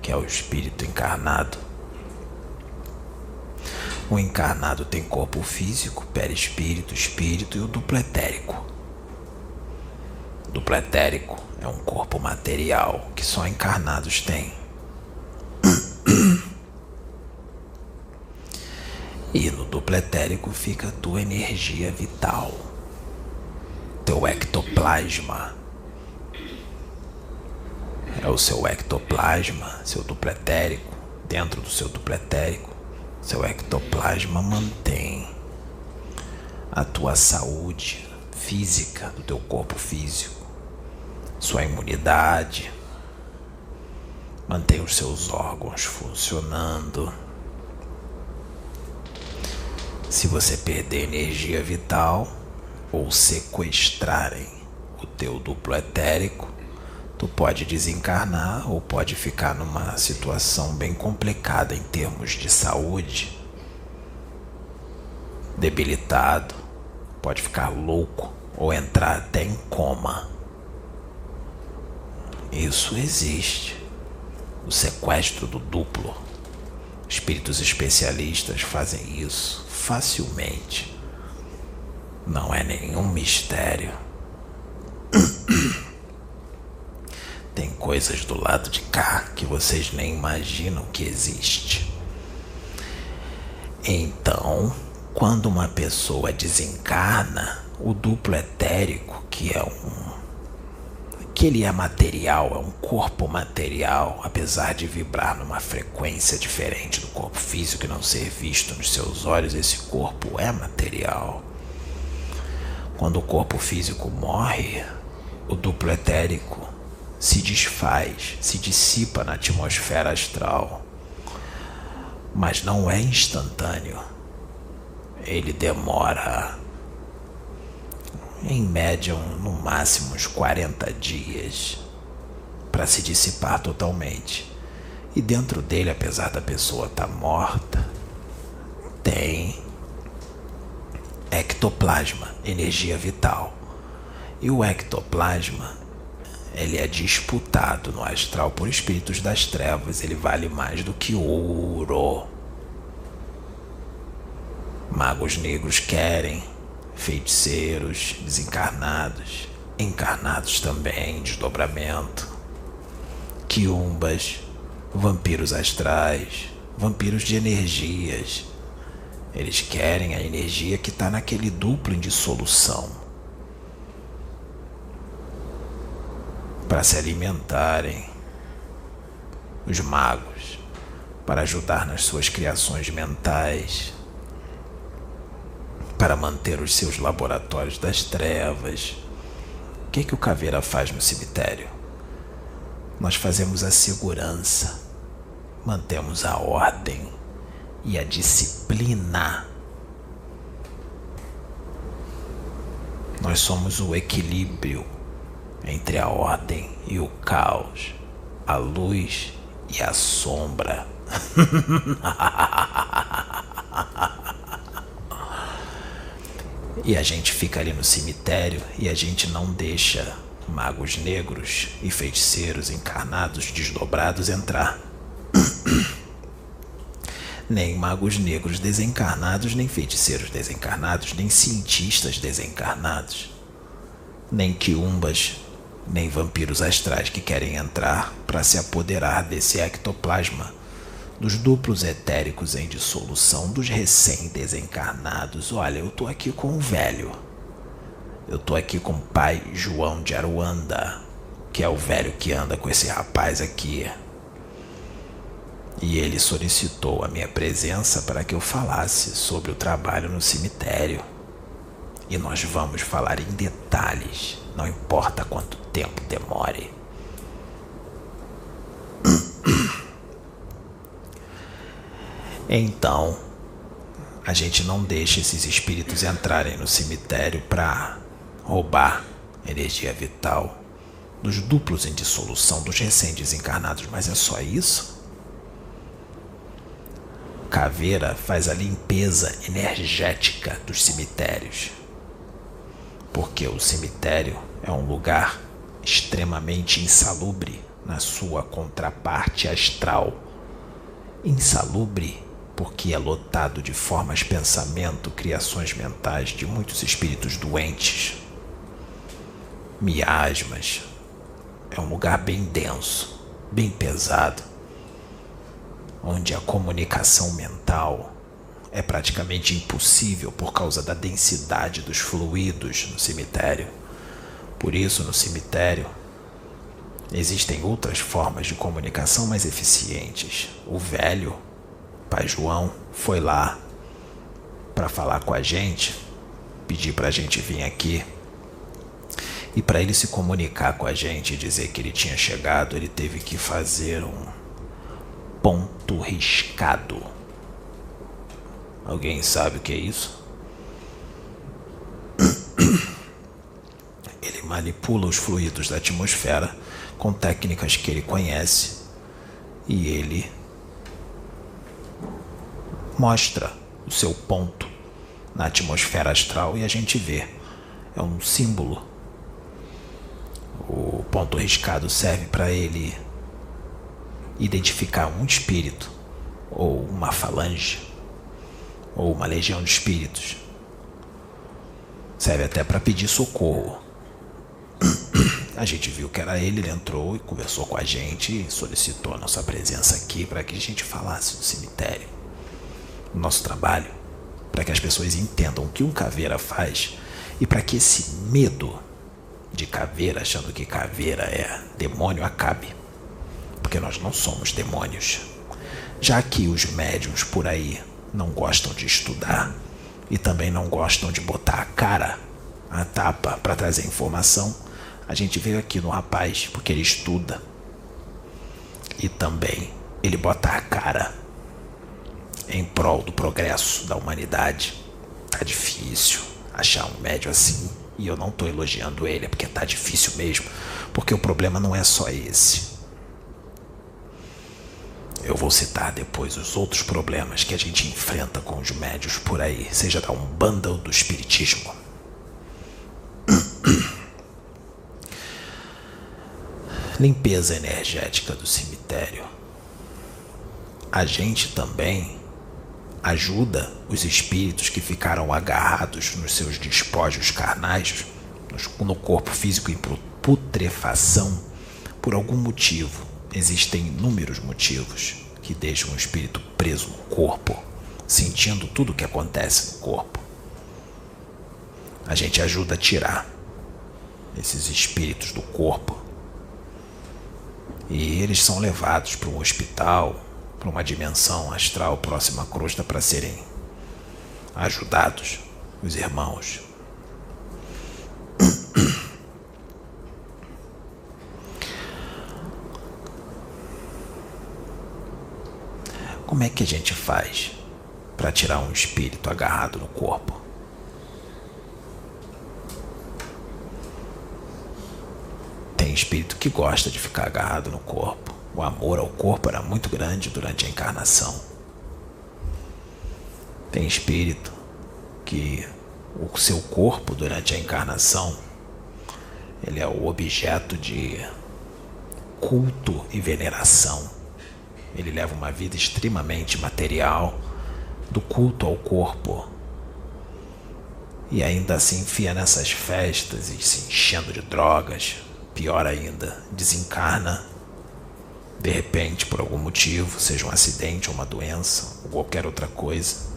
que é o espírito encarnado. O encarnado tem corpo físico, perispírito, espírito e o duplo etérico. O duplo etérico é um corpo material que só encarnados têm. E no duplo etérico fica a tua energia vital, teu ectoplasma. É o seu ectoplasma, seu duplo etérico. Dentro do seu duplo etérico, seu ectoplasma mantém a tua saúde física do teu corpo físico, sua imunidade, mantém os seus órgãos funcionando. Se você perder energia vital ou sequestrarem o teu duplo etérico, tu pode desencarnar ou pode ficar numa situação bem complicada em termos de saúde, debilitado, pode ficar louco ou entrar até em coma. Isso existe, o sequestro do duplo. Espíritos especialistas fazem isso facilmente. Não é nenhum mistério. Tem coisas do lado de cá que vocês nem imaginam que existe. Então, quando uma pessoa desencarna, o duplo etérico, que ele é material, é um corpo material, apesar de vibrar numa frequência diferente do corpo físico e não ser visto nos seus olhos, esse corpo é material. Quando o corpo físico morre, o duplo etérico se desfaz, se dissipa na atmosfera astral, mas não é instantâneo. Ele demora, em média, no máximo uns 40 dias para se dissipar totalmente. E dentro dele, apesar da pessoa estar morta, tem ectoplasma, energia vital. E o ectoplasma, ele é disputado no astral por espíritos das trevas. Ele vale mais do que ouro. Magos negros querem, feiticeiros, desencarnados, encarnados também, desdobramento, quiumbas, vampiros astrais, vampiros de energias. Eles querem a energia que está naquele duplo em dissolução para se alimentarem. Os magos, para ajudar nas suas criações mentais, para manter os seus laboratórios das trevas. O que o Caveira faz no cemitério? Nós fazemos a segurança, mantemos a ordem e a disciplina. Nós somos o equilíbrio entre a ordem e o caos, a luz e a sombra. E a gente fica ali no cemitério e a gente não deixa magos negros e feiticeiros encarnados, desdobrados entrar. Nem magos negros desencarnados, nem feiticeiros desencarnados, nem cientistas desencarnados, nem quiumbas, nem vampiros astrais que querem entrar para se apoderar desse ectoplasma, dos duplos etéricos em dissolução, dos recém-desencarnados. Olha, eu tô aqui com o velho. Eu tô aqui com o pai João de Aruanda, que é o velho que anda com esse rapaz aqui. E ele solicitou a minha presença para que eu falasse sobre o trabalho no cemitério. E nós vamos falar em detalhes, não importa quanto tempo demore. Então, a gente não deixa esses espíritos entrarem no cemitério para roubar energia vital dos duplos em dissolução, dos recém-desencarnados. Mas é só isso? Caveira faz a limpeza energética dos cemitérios, porque o cemitério é um lugar extremamente insalubre. na sua contraparte astral, insalubre porque é lotado de formas, pensamento, criações mentais de muitos espíritos doentes, miasmas. É um lugar bem denso, bem pesado, onde a comunicação mental é praticamente impossível por causa da densidade dos fluidos no cemitério. Por isso, no cemitério, existem outras formas de comunicação mais eficientes. O velho, Pai João, foi lá para falar com a gente, pedir para a gente vir aqui. E para ele se comunicar com a gente e dizer que ele tinha chegado, ele teve que fazer um ponto riscado. Alguém sabe o que é isso? Ele manipula os fluidos da atmosfera com técnicas que ele conhece e ele mostra o seu ponto na atmosfera astral e a gente vê. É um símbolo. O ponto riscado serve para ele identificar um espírito, ou uma falange, ou uma legião de espíritos. Serve até para pedir socorro. A gente viu que era ele entrou e conversou com a gente e solicitou a nossa presença aqui para que a gente falasse do cemitério, do nosso trabalho, para que as pessoas entendam o que um caveira faz e para que esse medo de caveira, achando que caveira é demônio, acabe. Porque nós não somos demônios. Já que os médiuns por aí não gostam de estudar e também não gostam de botar a cara, a tapa para trazer informação, a gente veio aqui no rapaz porque ele estuda e também ele bota a cara em prol do progresso da humanidade. Tá difícil achar um médium assim. E eu não estou elogiando ele, porque tá difícil mesmo. Porque o problema não é só esse. Eu vou citar depois os outros problemas que a gente enfrenta com os médios por aí, seja da Umbanda ou do Espiritismo. Limpeza energética do cemitério. A gente também ajuda os espíritos que ficaram agarrados nos seus despojos carnais, no corpo físico em putrefação, por algum motivo. Existem inúmeros motivos que deixam o espírito preso no corpo, sentindo tudo o que acontece no corpo. A gente ajuda a tirar esses espíritos do corpo e eles são levados para um hospital, para uma dimensão astral próxima à crosta para serem ajudados, os irmãos. Como é que a gente faz para tirar um espírito agarrado no corpo? Tem espírito que gosta de ficar agarrado no corpo. O amor ao corpo era muito grande durante a encarnação. Tem espírito que o seu corpo durante a encarnação ele é o objeto de culto e veneração. Ele leva uma vida extremamente material, do culto ao corpo. E ainda se enfia nessas festas e se enchendo de drogas. Pior ainda, desencarna de repente, por algum motivo, seja um acidente ou uma doença ou qualquer outra coisa.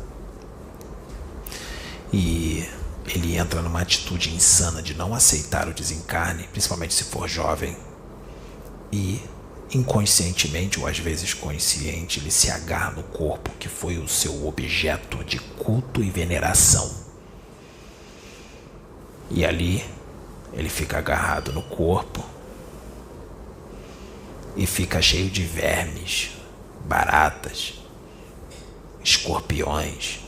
E ele entra numa atitude insana de não aceitar o desencarne, principalmente se for jovem. E, inconscientemente ou às vezes consciente, ele se agarra no corpo que foi o seu objeto de culto e veneração. E ali, ele fica agarrado no corpo e fica cheio de vermes, baratas, escorpiões,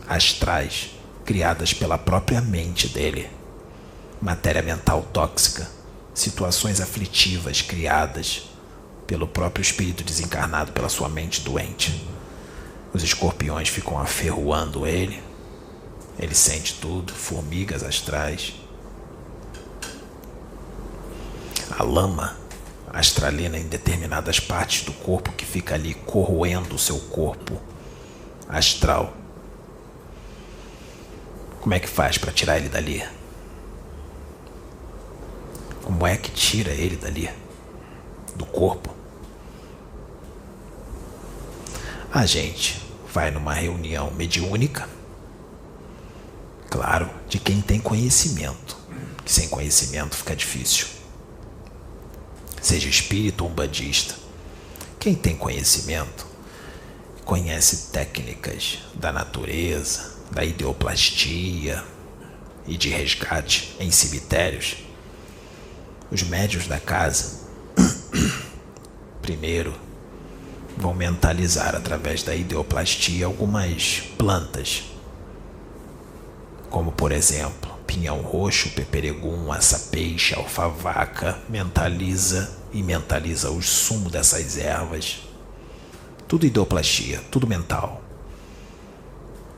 astrais, criadas pela própria mente dele, matéria mental tóxica, situações aflitivas criadas pelo próprio espírito desencarnado, pela sua mente doente. Os escorpiões ficam aferroando ele, ele sente tudo, formigas astrais. A lama, astralina em determinadas partes do corpo que fica ali corroendo o seu corpo astral. Como é que faz para tirar ele dali? Como é que tira ele dali? Do corpo? A gente vai numa reunião mediúnica, claro, de quem tem conhecimento, que sem conhecimento fica difícil. Seja espírita ou umbandista, quem tem conhecimento conhece técnicas da natureza, da ideoplastia e de resgate em cemitérios. Os médiuns da casa primeiro vão mentalizar através da ideoplastia algumas plantas, como por exemplo pinhão roxo, peperegum, açapeixe, alfavaca. Mentaliza o sumo dessas ervas. Tudo ideoplastia, tudo mental.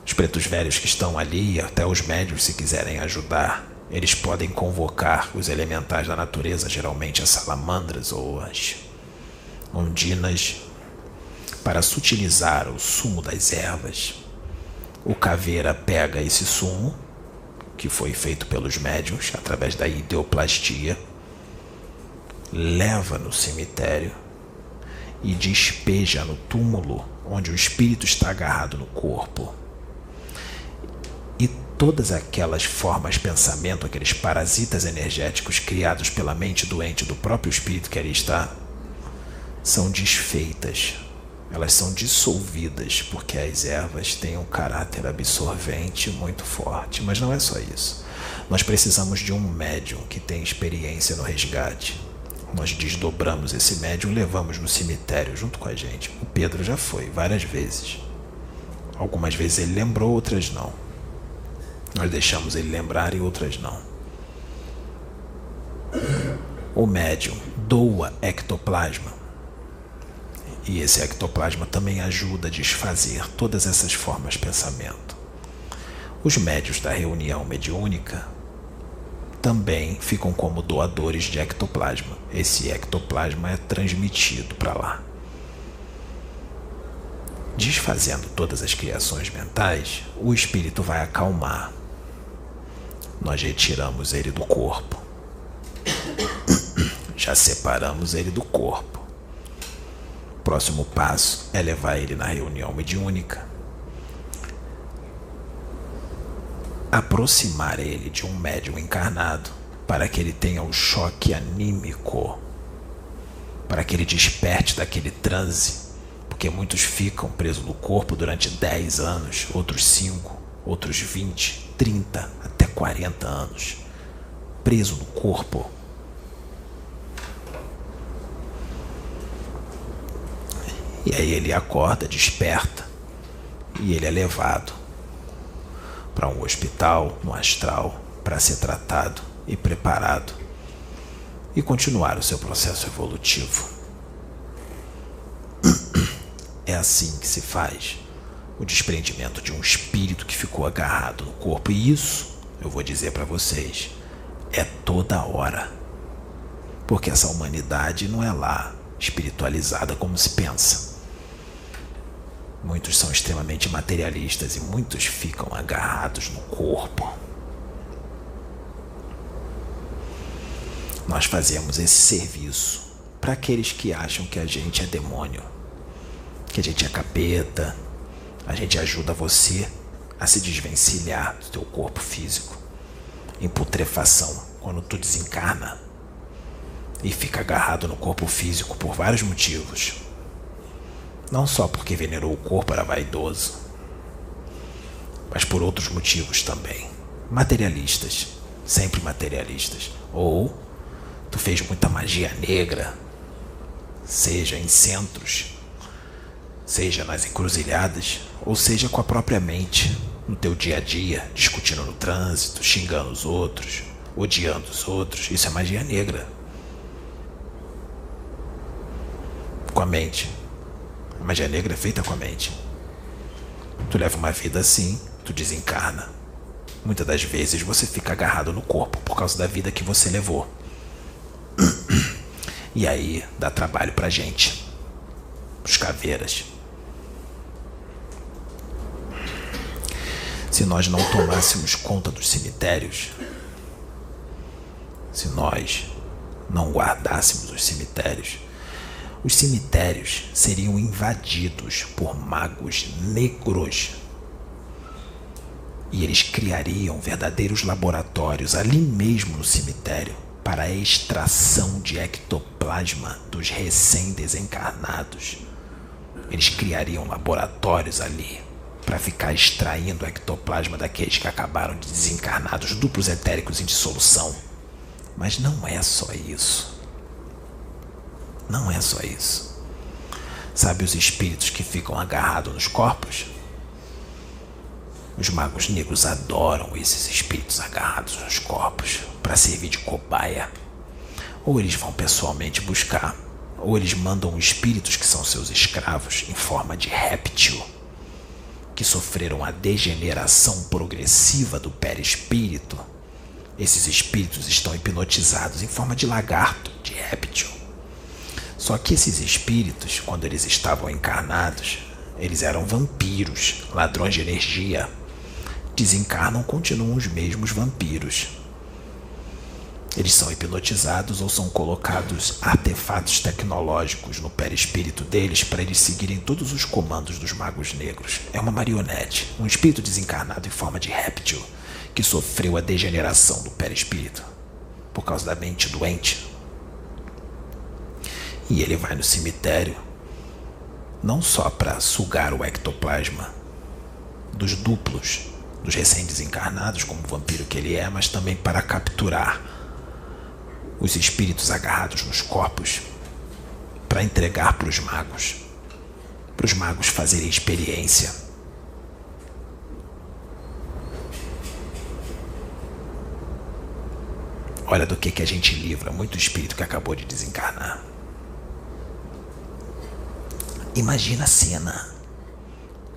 Os pretos velhos que estão ali, até os médios, se quiserem ajudar, eles podem convocar os elementais da natureza, geralmente as salamandras ou as ondinas, para sutilizar o sumo das ervas. O caveira pega esse sumo, que foi feito pelos médiuns através da ideoplastia, leva no cemitério e despeja no túmulo onde o espírito está agarrado no corpo. E todas aquelas formas de pensamento, aqueles parasitas energéticos criados pela mente doente do próprio espírito que ali está, são desfeitas. Elas são dissolvidas, porque as ervas têm um caráter absorvente muito forte. Mas não é só isso. Nós precisamos de um médium que tem experiência no resgate. Nós desdobramos esse médium e levamos no cemitério junto com a gente. O Pedro já foi várias vezes. Algumas vezes ele lembrou, outras não. Nós deixamos ele lembrar e outras não. O médium doa ectoplasma. E esse ectoplasma também ajuda a desfazer todas essas formas de pensamento. Os médiuns da reunião mediúnica também ficam como doadores de ectoplasma. Esse ectoplasma é transmitido para lá. Desfazendo todas as criações mentais, o espírito vai acalmar. Nós retiramos ele do corpo. Já separamos ele do corpo. O próximo passo é levar ele na reunião mediúnica, aproximar ele de um médium encarnado para que ele tenha o choque anímico, para que ele desperte daquele transe, porque muitos ficam presos no corpo durante 10 anos, outros 5, outros 20, 30, até 40 anos, preso no corpo. E aí ele acorda, desperta, e ele é levado para um hospital, no astral, para ser tratado e preparado e continuar o seu processo evolutivo. É assim que se faz o desprendimento de um espírito que ficou agarrado no corpo. E isso, eu vou dizer para vocês, é toda hora. Porque essa humanidade não é lá espiritualizada como se pensa. Muitos são extremamente materialistas e muitos ficam agarrados no corpo. Nós fazemos esse serviço para aqueles que acham que a gente é demônio, que a gente é capeta. A gente ajuda você a se desvencilhar do teu corpo físico em putrefação, quando tu desencarna e fica agarrado no corpo físico por vários motivos. Não só porque venerou o corpo, era vaidoso, mas por outros motivos também. Materialistas, sempre materialistas. Ou tu fez muita magia negra, seja em centros, seja nas encruzilhadas, ou seja com a própria mente, no teu dia a dia, discutindo no trânsito, xingando os outros, odiando os outros. Isso é magia negra. Com a mente. A magia negra é feita com a mente. Tu leva uma vida assim, tu desencarna. Muitas das vezes você fica agarrado no corpo por causa da vida que você levou. E aí dá trabalho pra gente, os caveiras. Se nós não tomássemos conta dos cemitérios, se nós não guardássemos os cemitérios seriam invadidos por magos negros. E eles criariam verdadeiros laboratórios ali mesmo no cemitério para a extração de ectoplasma dos recém-desencarnados. Eles criariam laboratórios ali para ficar extraindo o ectoplasma daqueles que acabaram de desencarnar, dos duplos etéricos em dissolução. Mas não é só isso. Não é só isso. Sabe os espíritos que ficam agarrados nos corpos? Os magos negros adoram esses espíritos agarrados nos corpos para servir de cobaia. Ou eles vão pessoalmente buscar, ou eles mandam espíritos que são seus escravos em forma de réptil, que sofreram a degeneração progressiva do perispírito. Esses espíritos estão hipnotizados em forma de lagarto, de réptil. Só que esses espíritos, quando eles estavam encarnados, eles eram vampiros, ladrões de energia. Desencarnam, continuam os mesmos vampiros. Eles são hipnotizados ou são colocados artefatos tecnológicos no perispírito deles para eles seguirem todos os comandos dos magos negros. É uma marionete, um espírito desencarnado em forma de réptil que sofreu a degeneração do perispírito por causa da mente doente. E ele vai no cemitério não só para sugar o ectoplasma dos duplos, dos recém-desencarnados, como o vampiro que ele é, mas também para capturar os espíritos agarrados nos corpos, para entregar para os magos fazerem experiência. Olha do que a gente livra muito espírito que acabou de desencarnar. Imagina a cena.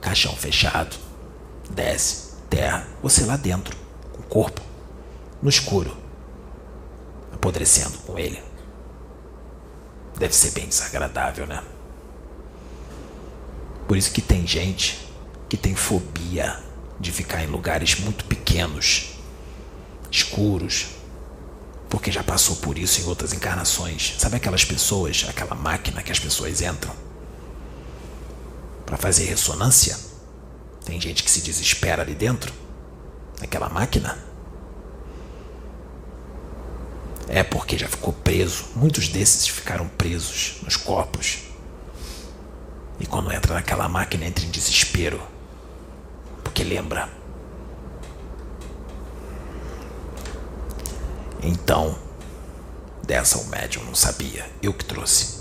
Caixão fechado. Desce, terra, você lá dentro, com o corpo, no escuro, apodrecendo com ele. Deve ser bem desagradável, né? Por isso que tem gente que tem fobia de ficar em lugares muito pequenos, escuros, porque já passou por isso em outras encarnações. Sabe aquelas pessoas, aquela máquina que as pessoas entram para fazer ressonância? Tem gente que se desespera ali dentro, naquela máquina. É porque já ficou preso. Muitos desses ficaram presos nos corpos. E quando entra naquela máquina, entra em desespero. Porque lembra. Então, dessa o médium não sabia. Eu que trouxe.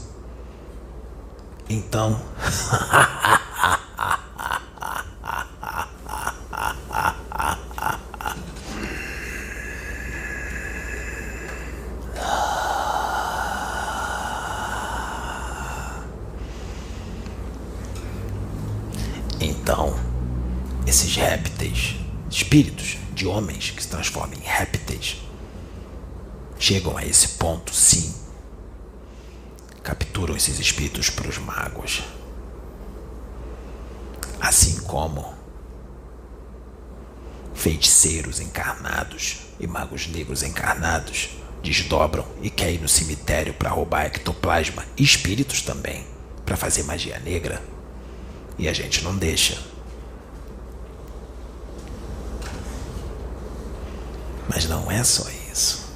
Então... Então, esses répteis, espíritos de homens que se transformam em répteis, chegam a esse ponto, sim. Capturam esses espíritos para os magos. Assim como feiticeiros encarnados e magos negros encarnados desdobram e querem ir no cemitério para roubar ectoplasma, e espíritos também, para fazer magia negra. E a gente não deixa. Mas não é só isso.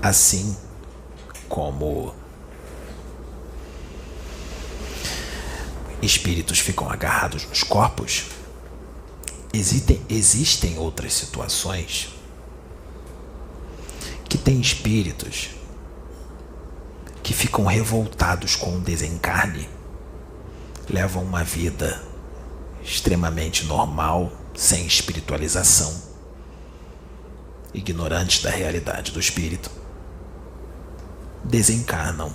Assim como espíritos ficam agarrados nos corpos, existem outras situações que tem espíritos que ficam revoltados com o desencarne, levam uma vida extremamente normal, sem espiritualização, ignorantes da realidade do espírito, desencarnam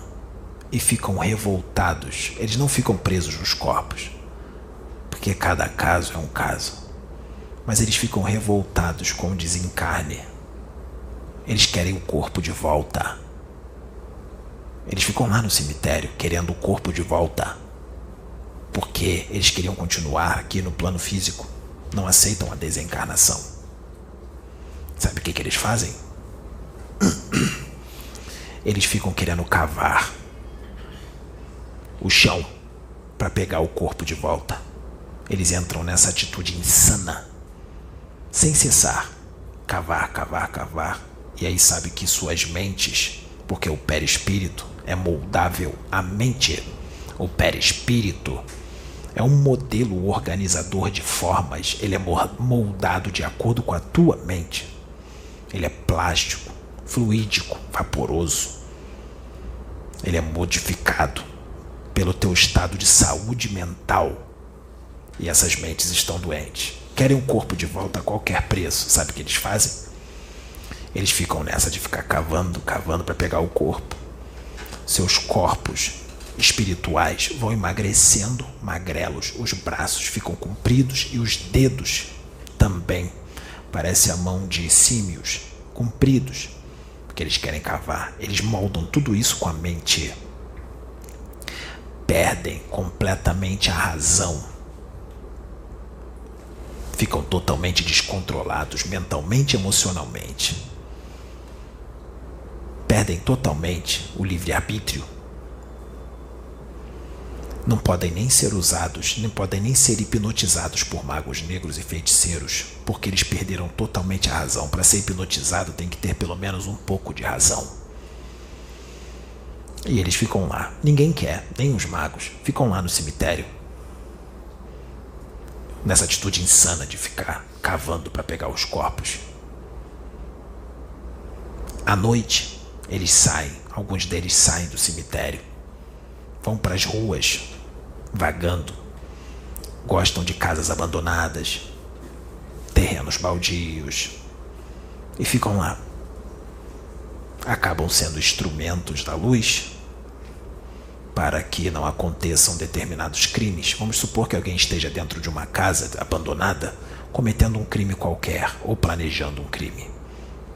e ficam revoltados. Eles não ficam presos nos corpos, porque cada caso é um caso, mas eles ficam revoltados com o desencarne Eles querem o corpo de volta. Eles ficam lá no cemitério querendo o corpo de volta. Porque eles queriam continuar aqui no plano físico. Não aceitam a desencarnação. Sabe o que eles fazem? Eles ficam querendo cavar o chão para pegar o corpo de volta. Eles entram nessa atitude insana, sem cessar. Cavar, cavar, cavar. E aí sabe que suas mentes, porque o perispírito é moldável à mente. O perispírito é um modelo organizador de formas. Ele é moldado de acordo com a tua mente. Ele é plástico, fluídico, vaporoso. Ele é modificado pelo teu estado de saúde mental. E essas mentes estão doentes. Querem o corpo de volta a qualquer preço. Sabe o que eles fazem? Eles ficam nessa de ficar cavando, cavando para pegar o corpo. Seus corpos espirituais vão emagrecendo, magrelos. Os braços ficam compridos e os dedos também. Parece a mão de símios, compridos. Porque eles querem cavar. Eles moldam tudo isso com a mente. Perdem completamente a razão. Ficam totalmente descontrolados mentalmente e emocionalmente. Perdem totalmente o livre-arbítrio. Não podem nem ser usados, nem podem nem ser hipnotizados por magos negros e feiticeiros, porque eles perderam totalmente a razão. Para ser hipnotizado tem que ter pelo menos um pouco de razão. E eles ficam lá. Ninguém quer, nem os magos. Ficam lá no cemitério. Nessa atitude insana de ficar cavando para pegar os corpos. À noite, eles saem. Alguns deles saem do cemitério. Vão para as ruas, vagando. Gostam de casas abandonadas, terrenos baldios. E ficam lá. Acabam sendo instrumentos da luz para que não aconteçam determinados crimes. Vamos supor que alguém esteja dentro de uma casa abandonada, cometendo um crime qualquer, ou planejando um crime.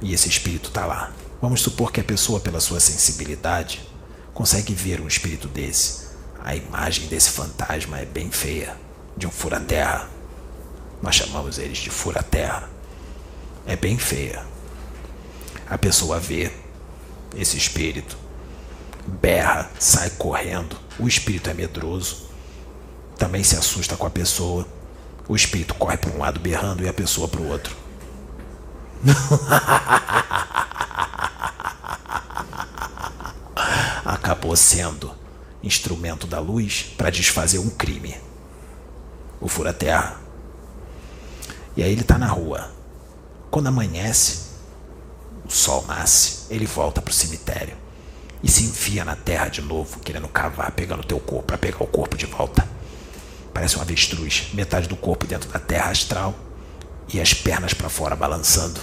E esse espírito está lá. Vamos supor que a pessoa, pela sua sensibilidade, consegue ver um espírito desse. A imagem desse fantasma é bem feia, de um fura-terra. Nós chamamos eles de fura-terra. É bem feia. A pessoa vê esse espírito, berra, sai correndo. O espírito é medroso, também se assusta com a pessoa. O espírito corre para um lado berrando e a pessoa para o outro. Acabou sendo instrumento da luz para desfazer um crime. O fura-terra. E aí ele está na rua. Quando amanhece, o sol nasce, ele volta para o cemitério e se enfia na terra de novo, querendo cavar, pegando o teu corpo, para pegar o corpo de volta. Parece um avestruz, metade do corpo dentro da terra astral e as pernas para fora balançando.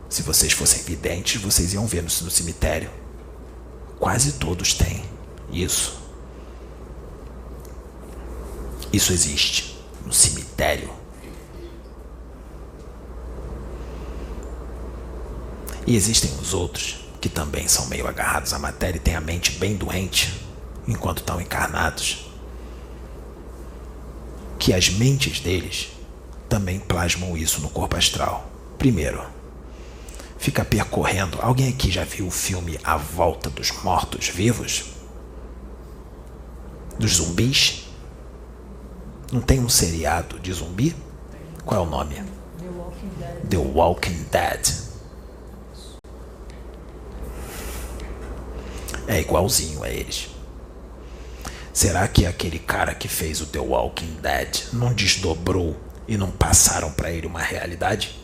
Se vocês fossem videntes, vocês iam ver no cemitério. Quase todos têm isso. Isso existe no cemitério. E existem os outros que também são meio agarrados à matéria e têm a mente bem doente enquanto estão encarnados. Que as mentes deles também plasmam isso no corpo astral. Primeiro, fica percorrendo. Alguém aqui já viu o filme A Volta dos Mortos-Vivos? Dos zumbis? Não tem um seriado de zumbi? Qual é o nome? The Walking Dead. É igualzinho a eles. Será que aquele cara que fez o The Walking Dead não desdobrou e não passaram para ele uma realidade?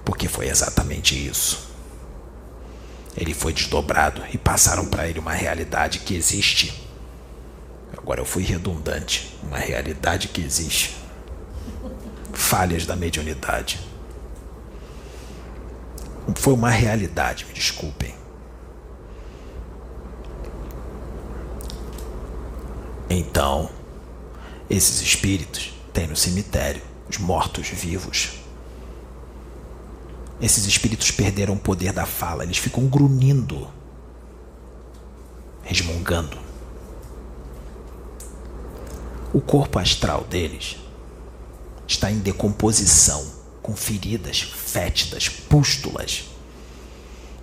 Porque foi exatamente isso. Ele foi desdobrado e passaram para ele uma realidade que existe. Agora eu fui redundante. Uma realidade que existe. Falhas da mediunidade. Foi uma realidade, me desculpem. Então, esses espíritos têm no cemitério os mortos-vivos. Esses espíritos perderam o poder da fala, eles ficam grunhindo, resmungando. O corpo astral deles está em decomposição, com feridas fétidas, pústulas.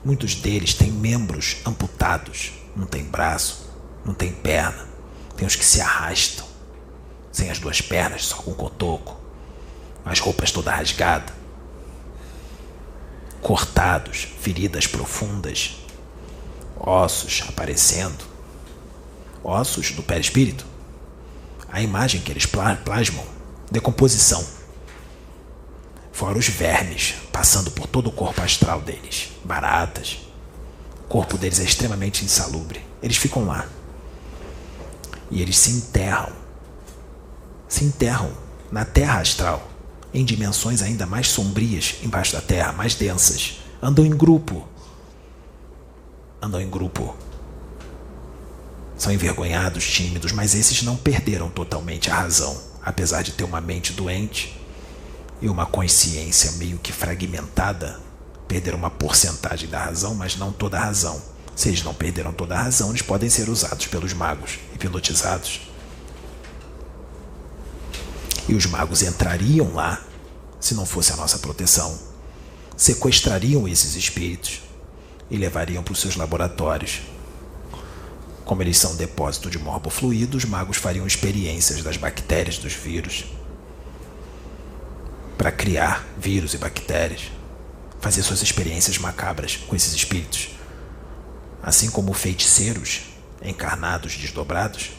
Muitos deles têm membros amputados, não tem braço, não tem perna. Tem os que se arrastam, sem as duas pernas, só com cotoco, as roupas todas rasgadas, cortados, feridas profundas, ossos aparecendo, ossos do perispírito, a imagem que eles plasmam, decomposição. Fora os vermes passando por todo o corpo astral deles, baratas. O corpo deles é extremamente insalubre. Eles ficam lá. E eles se enterram na terra astral, em dimensões ainda mais sombrias embaixo da terra, mais densas. Andam em grupo. São envergonhados, tímidos, mas esses não perderam totalmente a razão, apesar de ter uma mente doente e uma consciência meio que fragmentada. Perderam uma porcentagem da razão, mas não toda a razão. Se eles não perderam toda a razão, eles podem ser usados pelos magos, hipnotizados. E os magos entrariam lá, se não fosse a nossa proteção, sequestrariam esses espíritos e levariam para os seus laboratórios. Como eles são depósito de morbofluido, os magos fariam experiências das bactérias, dos vírus, para criar vírus e bactérias, fazer suas experiências macabras com esses espíritos. Assim como feiticeiros encarnados desdobrados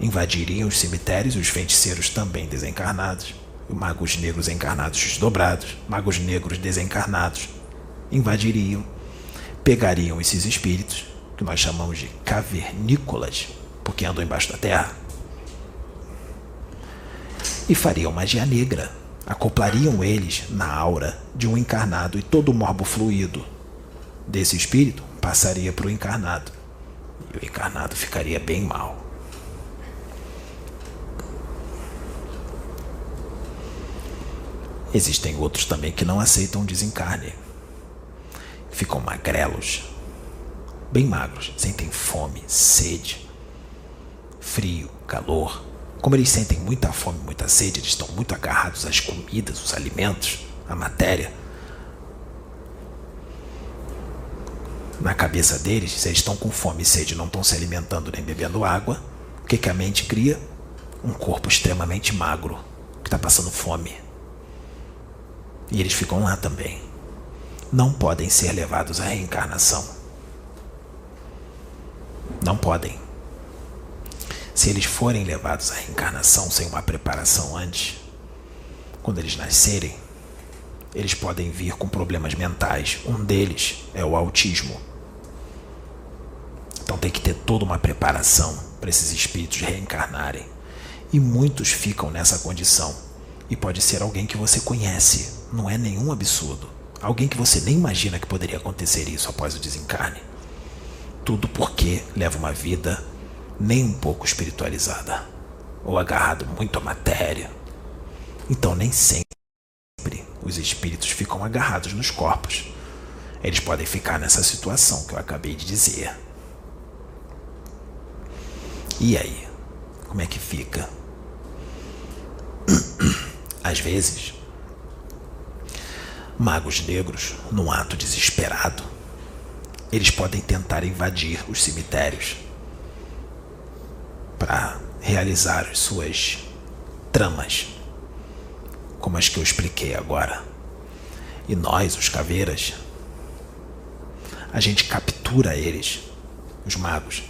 invadiriam os cemitérios, e os feiticeiros também desencarnados, magos negros encarnados desdobrados, magos negros desencarnados invadiriam, pegariam esses espíritos, que nós chamamos de cavernícolas, porque andam embaixo da terra, e fariam magia negra, acoplariam eles na aura de um encarnado, e todo o morbo fluido desse espírito passaria para o encarnado, e o encarnado ficaria bem mal. Existem outros também que não aceitam o desencarne. Ficam magrelos, bem magros, sentem fome, sede, frio, calor. Como eles sentem muita fome, muita sede, eles estão muito agarrados às comidas, os alimentos, à matéria. Na cabeça deles, se eles estão com fome e sede, não estão se alimentando nem bebendo água, o que a mente cria? Um corpo extremamente magro, que está passando fome. E eles ficam lá também. Não podem ser levados à reencarnação. Não podem. Se eles forem levados à reencarnação sem uma preparação antes, quando eles nascerem, eles podem vir com problemas mentais. Um deles é o autismo. Então tem que ter toda uma preparação para esses espíritos reencarnarem. E muitos ficam nessa condição. E pode ser alguém que você conhece. Não é nenhum absurdo. Alguém que você nem imagina que poderia acontecer isso após o desencarne. Tudo porque leva uma vida nem um pouco espiritualizada, ou agarrado muito à matéria. Então nem sempre os espíritos ficam agarrados nos corpos. Eles podem ficar nessa situação que eu acabei de dizer. E aí? Como é que fica? Às vezes, magos negros, num ato desesperado, eles podem tentar invadir os cemitérios para realizar as suas tramas, como as que eu expliquei agora. E nós, os caveiras, a gente captura eles, os magos,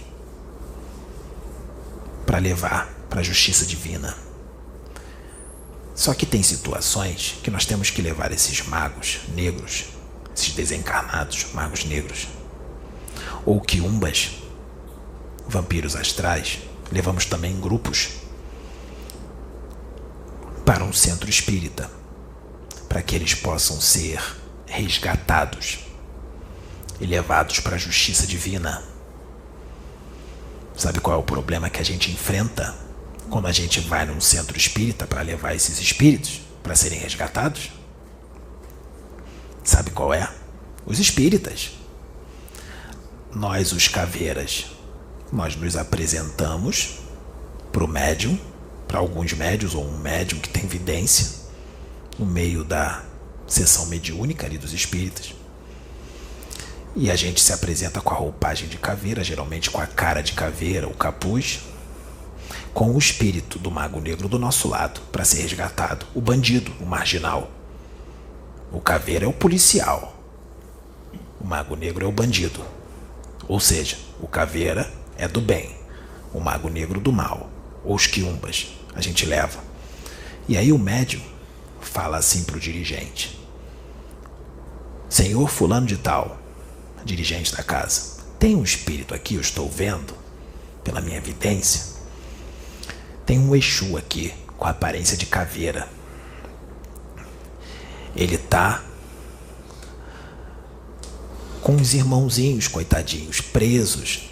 para levar para a justiça divina. Só que tem situações que nós temos que levar esses magos negros, esses desencarnados magos negros, ou quiumbas, vampiros astrais, levamos também em grupos para um centro espírita, para que eles possam ser resgatados e levados para a justiça divina. Sabe qual é o problema que a gente enfrenta quando a gente vai num centro espírita para levar esses espíritos para serem resgatados? Sabe qual é? Os espíritas. Nós, os caveiras, nós nos apresentamos para o médium, para alguns médiuns ou um médium que tem vidência, no meio da sessão mediúnica ali dos espíritas. E a gente se apresenta com a roupagem de caveira, geralmente com a cara de caveira, o capuz, com o espírito do mago negro do nosso lado, para ser resgatado. O bandido, o marginal. O caveira é o policial. O mago negro é o bandido. Ou seja, o caveira é do bem, o mago negro do mal. Ou os quiumbas, a gente leva. E aí o médium fala assim para o dirigente: Senhor fulano de tal, dirigente da casa, tem um espírito aqui, eu estou vendo, pela minha evidência. Tem um Exu aqui, com a aparência de caveira. Ele está com os irmãozinhos, coitadinhos, presos.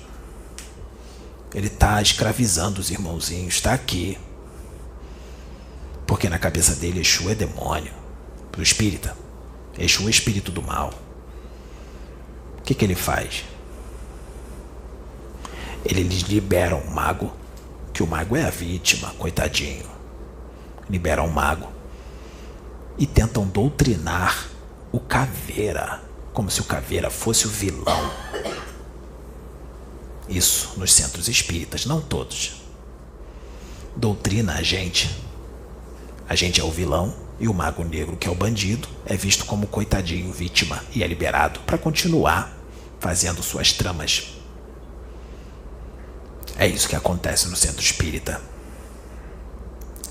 Ele está escravizando os irmãozinhos, está aqui. Porque na cabeça dele, Exu é demônio. Para o espírita, Exu é espírito do mal. O que ele faz? Ele lhes libera um mago, que o mago é a vítima, coitadinho. Libera um mago e tentam doutrinar o caveira, como se o caveira fosse o vilão. Isso nos centros espíritas, não todos. Doutrina a gente. A gente é o vilão e o mago negro, que é o bandido, é visto como coitadinho, vítima, e é liberado para continuar fazendo suas tramas. É isso que acontece no centro espírita.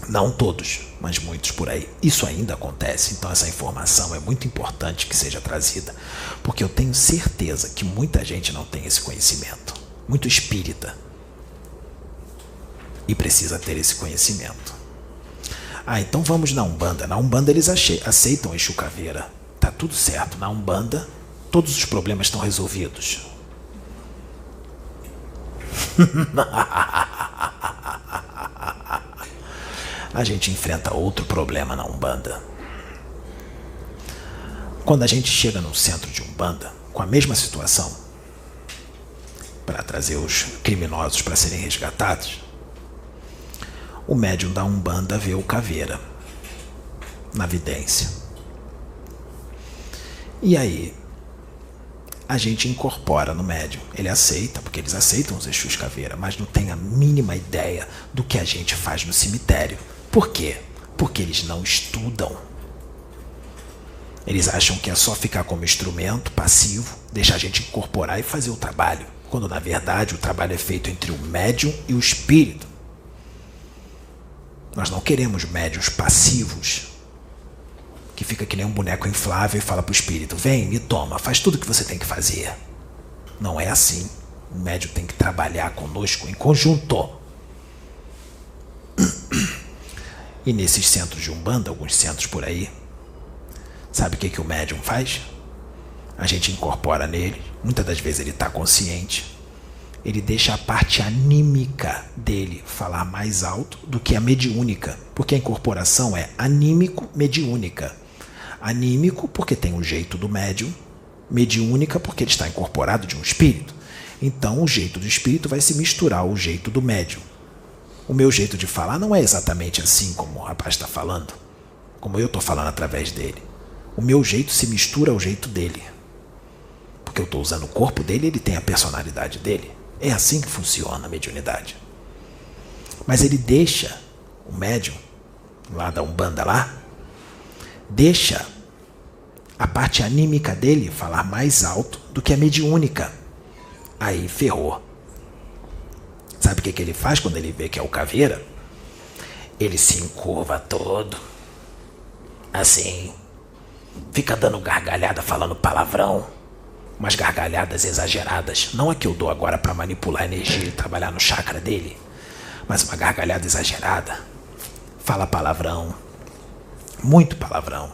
Não todos, mas muitos por aí. Isso ainda acontece, então essa informação é muito importante que seja trazida, porque eu tenho certeza que muita gente não tem esse conhecimento. Muito espírita. E precisa ter esse conhecimento. Então vamos na Umbanda. Na Umbanda eles aceitam Exu Caveira. Tá tudo certo. Na Umbanda, todos os problemas estão resolvidos. A gente enfrenta outro problema na Umbanda. Quando a gente chega num centro de Umbanda, com a mesma situação, para trazer os criminosos para serem resgatados, o médium da Umbanda vê o caveira na vidência. E aí, a gente incorpora no médium. Ele aceita, porque eles aceitam os Exus caveira, mas não tem a mínima ideia do que a gente faz no cemitério. Por quê? Porque eles não estudam. Eles acham que é só ficar como instrumento passivo, deixar a gente incorporar e fazer o trabalho, quando na verdade o trabalho é feito entre o médium e o espírito. Nós não queremos médiuns passivos, que fica que nem um boneco inflável e fala para o espírito: vem, me toma, faz tudo o que você tem que fazer. Não é assim. O médium tem que trabalhar conosco em conjunto. E nesses centros de Umbanda, alguns centros por aí, sabe o que o médium faz? A gente incorpora nele, muitas das vezes ele está consciente, ele deixa a parte anímica dele falar mais alto do que a mediúnica, porque a incorporação é anímico-mediúnica. Anímico porque tem o jeito do médium, mediúnica porque ele está incorporado de um espírito. Então o jeito do espírito vai se misturar ao jeito do médium. O meu jeito de falar não é exatamente assim como o rapaz está falando, como eu estou falando através dele. O meu jeito se mistura ao jeito dele, porque eu estou usando o corpo dele e ele tem a personalidade dele. É assim que funciona a mediunidade. Mas ele deixa, o médium, lá da Umbanda lá, deixa a parte anímica dele falar mais alto do que a mediúnica. Aí ferrou. Sabe o que ele faz quando ele vê que é o caveira? Ele se encurva todo, assim, fica dando gargalhada, falando palavrão, umas gargalhadas exageradas. Não a que eu dou agora para manipular a energia e trabalhar no chakra dele, mas uma gargalhada exagerada. Fala palavrão, muito palavrão.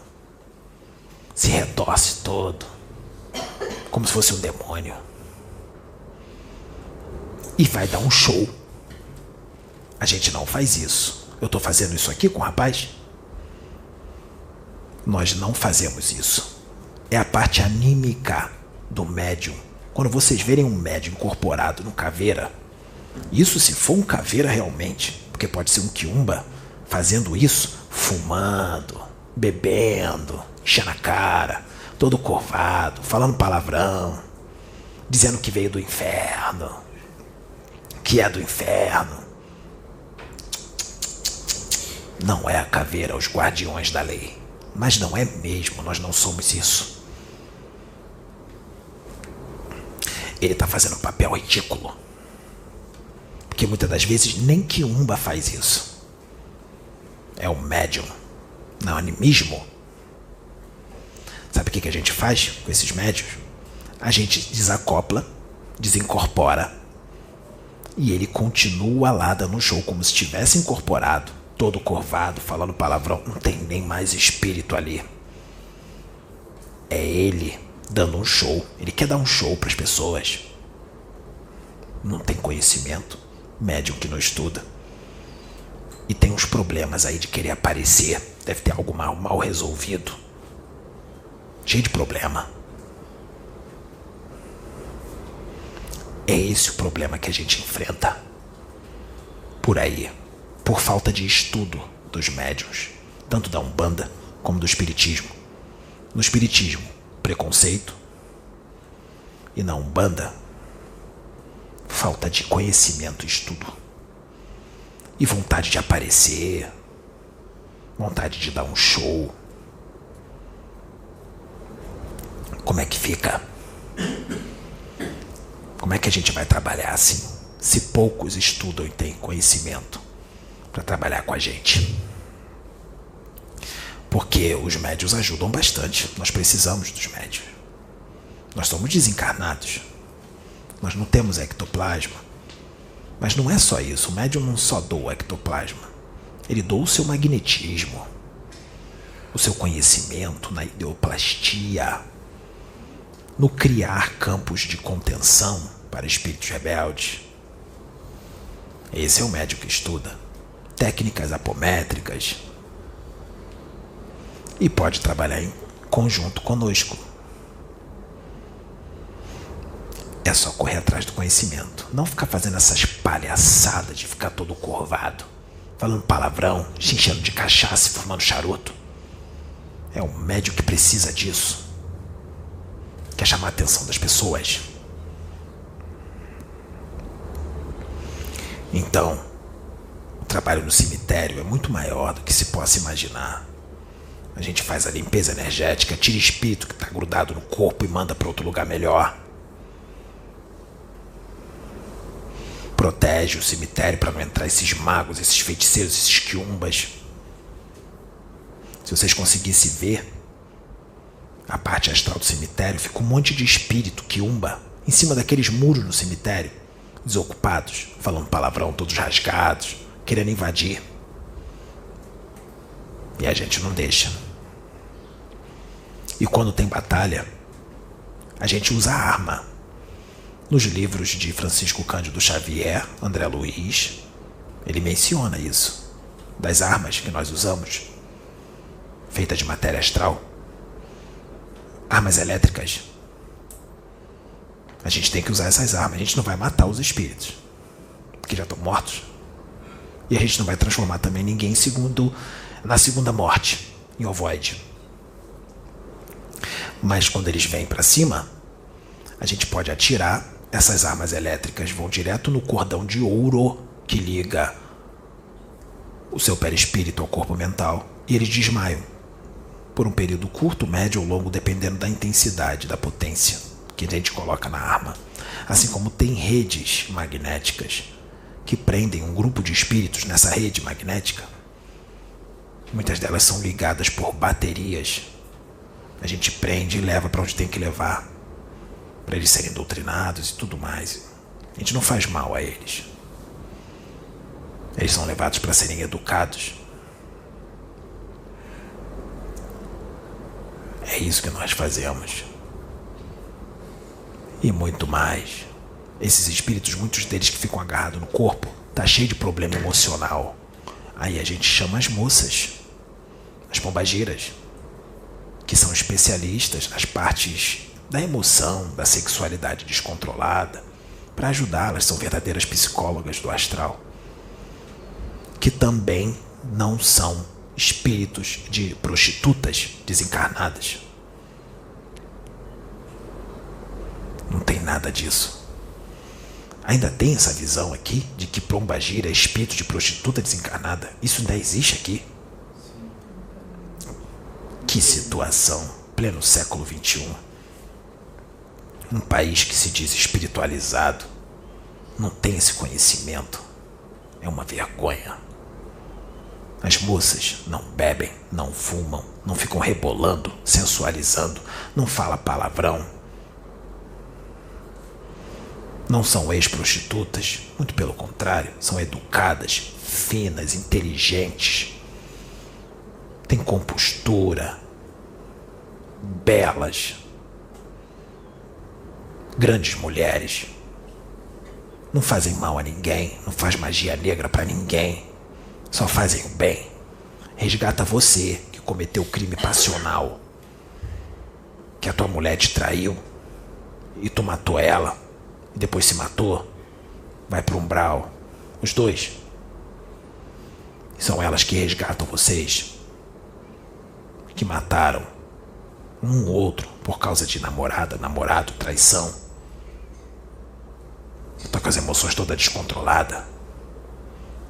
Se retorce todo, como se fosse um demônio. E vai dar um show. A gente não faz isso. Eu estou fazendo isso aqui com o rapaz? Nós não fazemos isso. é a parte anímica do médium. Quando vocês verem um médium incorporado no caveira, isso se for um caveira realmente, porque pode ser um quiumba fazendo isso, fumando, bebendo, enchendo a cara, todo curvado, falando palavrão, dizendo que veio do inferno, que é do inferno. Não é a caveira, os guardiões da lei. Mas não é mesmo, nós não somos isso. Ele está fazendo um papel ridículo. Porque muitas das vezes nem quiumba faz isso. É o médium. Não, animismo. Sabe o que a gente faz com esses médios? A gente desacopla, desincorpora. E ele continua lá dando um show como se tivesse incorporado, todo curvado, falando palavrão. Não tem nem mais espírito ali. É ele dando um show. Ele quer dar um show para as pessoas. Não tem conhecimento. Médium que não estuda. E tem uns problemas aí de querer aparecer. Deve ter algo mal resolvido. Cheio de problema. É esse o problema que a gente enfrenta. Por aí. Por falta de estudo dos médiuns. Tanto da Umbanda como do Espiritismo. No Espiritismo, preconceito. E na Umbanda, falta de conhecimento e estudo. E vontade de aparecer. Vontade de dar um show. Como é que fica? Como é que a gente vai trabalhar assim, se poucos estudam e têm conhecimento para trabalhar com a gente? Porque os médiuns ajudam bastante. Nós precisamos dos médiuns. Nós somos desencarnados. Nós não temos ectoplasma. Mas não é só isso. O médium não só doa ectoplasma. Ele doa o seu magnetismo, o seu conhecimento na ideoplastia, no criar campos de contenção para espíritos rebeldes. Esse é o médium que estuda técnicas apométricas e pode trabalhar em conjunto conosco. É só correr atrás do conhecimento. Não ficar fazendo essas palhaçadas de ficar todo curvado, falando palavrão, se enchendo de cachaça e fumando charuto. É um médium que precisa disso. Quer chamar a atenção das pessoas. Então, o trabalho no cemitério é muito maior do que se possa imaginar. A gente faz a limpeza energética, tira espírito que está grudado no corpo e manda para outro lugar melhor. Protege o cemitério para não entrar esses magos, esses feiticeiros, esses quiumbas. Se vocês conseguissem ver a parte astral do cemitério, fica um monte de espírito quiumba em cima daqueles muros no cemitério, desocupados, falando palavrão, todos rasgados, querendo invadir. E a gente não deixa. E quando tem batalha, a gente usa arma. Nos livros de Francisco Cândido Xavier, André Luiz, ele menciona isso, das armas que nós usamos, feitas de matéria astral. Armas elétricas. A gente tem que usar essas armas. A gente não vai matar os espíritos, que já estão mortos. E a gente não vai transformar também ninguém na segunda morte, em ovoide. Mas quando eles vêm para cima, a gente pode atirar. Essas armas elétricas vão direto no cordão de ouro que liga o seu perispírito ao corpo mental. E eles desmaiam. Por um período curto, médio ou longo, dependendo da intensidade, da potência que a gente coloca na arma. Assim como tem redes magnéticas que prendem um grupo de espíritos nessa rede magnética. Muitas delas são ligadas por baterias. A gente prende e leva para onde tem que levar, para eles serem doutrinados e tudo mais. A gente não faz mal a eles. Eles são levados para serem educados. É isso que nós fazemos. E muito mais. Esses espíritos, muitos deles que ficam agarrados no corpo, tá cheio de problema emocional. Aí a gente chama as moças, as pombagiras, que são especialistas nas partes da emoção, da sexualidade descontrolada, para ajudá-las, são verdadeiras psicólogas do astral, que também não são espíritos de prostitutas desencarnadas. Não tem nada disso. Ainda tem essa visão aqui de que Pombagira é espírito de prostituta desencarnada? Isso ainda existe aqui? Que situação, pleno século XXI. Um país que se diz espiritualizado não tem esse conhecimento. É uma vergonha. As moças não bebem, não fumam, não ficam rebolando, sensualizando, não falam palavrão. Não são ex-prostitutas, muito pelo contrário, são educadas, finas, inteligentes, têm compostura, belas, grandes mulheres. Não fazem mal a ninguém, não faz magia negra pra ninguém, só fazem o bem. Resgata você que cometeu crime passional, que a tua mulher te traiu e tu matou ela e depois se matou. Vai pro umbral, os dois. E são elas que resgatam vocês, que mataram um ou outro por causa de namorada, namorado, traição. Tá com as emoções todas descontroladas.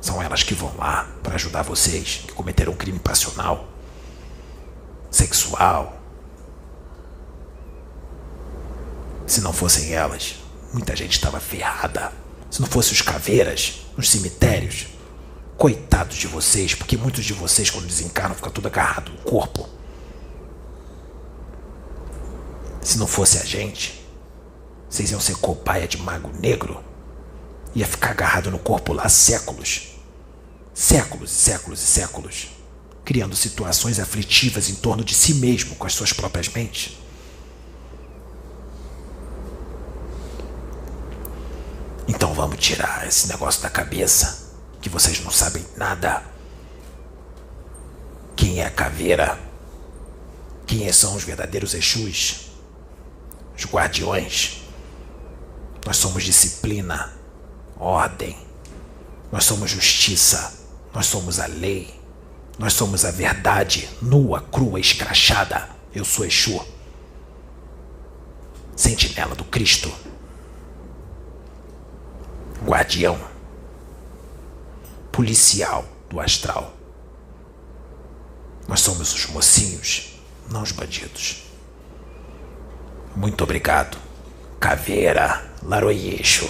São elas que vão lá para ajudar vocês que cometeram um crime passional, sexual. Se não fossem elas, muita gente estava ferrada. Se não fossem os caveiras nos cemitérios, coitados de vocês, porque muitos de vocês quando desencarnam ficam tudo agarrado no corpo. Se não fosse a gente, vocês iam ser cobaia de mago negro. Ia ficar agarrado no corpo lá séculos. Séculos e séculos e séculos. Criando situações aflitivas em torno de si mesmo com as suas próprias mentes. Então vamos tirar esse negócio da cabeça, que vocês não sabem nada. Quem é a caveira? Quem são os verdadeiros Exus? Os guardiões. Nós somos disciplina, ordem. Nós somos justiça. Nós somos a lei. Nós somos a verdade, nua, crua, escrachada. Eu sou Exu, sentinela do Cristo, guardião, policial do astral. Nós somos os mocinhos, não os bandidos. Muito obrigado, Caveira Laroyeixo.